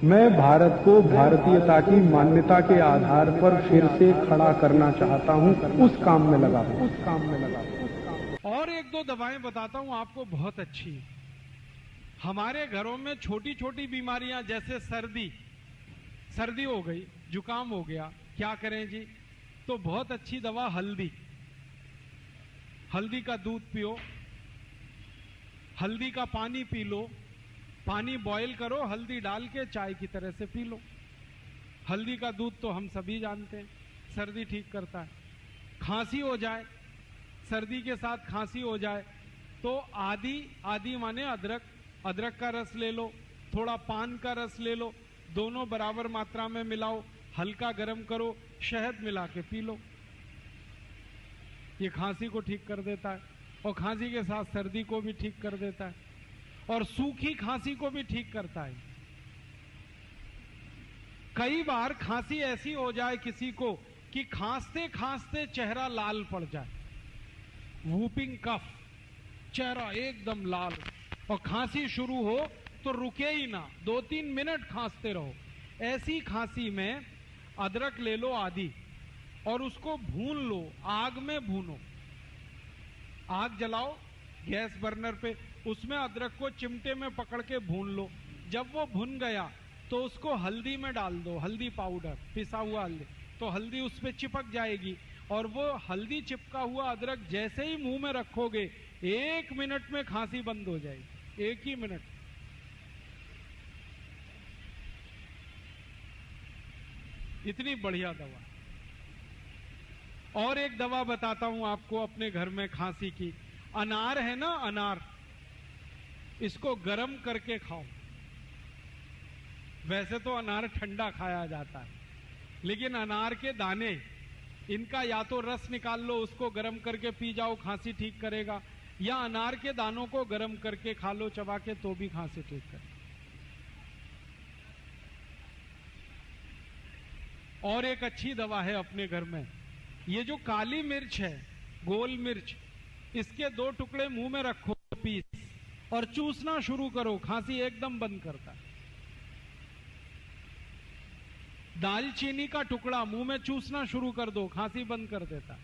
मैं भारत को भारतीयता की मान्यता के आधार पर फिर से खड़ा करना चाहता हूं, उस काम में लगा हूं। और एक दो दवाएं बताता हूं आपको, बहुत अच्छी। हमारे घरों में छोटी छोटी बीमारियां, जैसे सर्दी हो गई, जुकाम हो गया, क्या करें जी? तो बहुत अच्छी दवा हल्दी का दूध पियो, हल्दी का पानी पी लो, पानी बॉईल करो, हल्दी डाल के चाय की तरह से पी लो। हल्दी का दूध तो हम सभी जानते हैं, सर्दी ठीक करता है। खांसी हो जाए, सर्दी के साथ खांसी हो जाए, तो आदि माने अदरक का रस ले लो, थोड़ा पान का रस ले लो, दोनों बराबर मात्रा में मिलाओ, हल्का गर्म करो, शहद मिला के पी लो। ये खांसी को ठीक कर देता है, और खांसी के साथ सर्दी को भी ठीक कर देता है, और सूखी खांसी को भी ठीक करता है। कई बार खांसी ऐसी हो जाए किसी को कि खांसते खांसते चेहरा लाल पड़ जाए, वूपिंग कफ, चेहरा एकदम लाल, और खांसी शुरू हो तो रुके ही ना, 2-3 मिनट खांसते रहो। ऐसी खांसी में अदरक ले लो आदि, और उसको भून लो, आग में भूनो। आग जलाओ गैस बर्नर पे, उसमें अदरक को चिमटे में पकड़ के भून लो। जब वो भुन गया तो उसको हल्दी में डाल दो, हल्दी पाउडर, पिसा हुआ हल्दी, तो हल्दी उस पे चिपक जाएगी, और वो हल्दी चिपका हुआ अदरक जैसे ही मुंह में रखोगे, 1 मिनट में खांसी बंद हो जाएगी, 1 ही मिनट। इतनी बढ़िया दवा। और एक दवा बताता हूं आपको अपने घर में खांसी की। अनार है ना, अनार, इसको गर्म करके खाओ। वैसे तो अनार ठंडा खाया जाता है, लेकिन अनार के दाने, इनका या तो रस निकाल लो, उसको गर्म करके पी जाओ, खांसी ठीक करेगा, या अनार के दानों को गर्म करके खा लो चबा के, तो भी खांसी ठीक करेगा। और एक अच्छी दवा है अपने घर में, ये जो काली मिर्च है, गोल मिर्च, इसके 2 टुकड़े मुंह में रखो, पीस, और चूसना शुरू करो, खांसी एकदम बंद करता है। दालचीनी का टुकड़ा मुंह में चूसना शुरू कर दो, खांसी बंद कर देता है।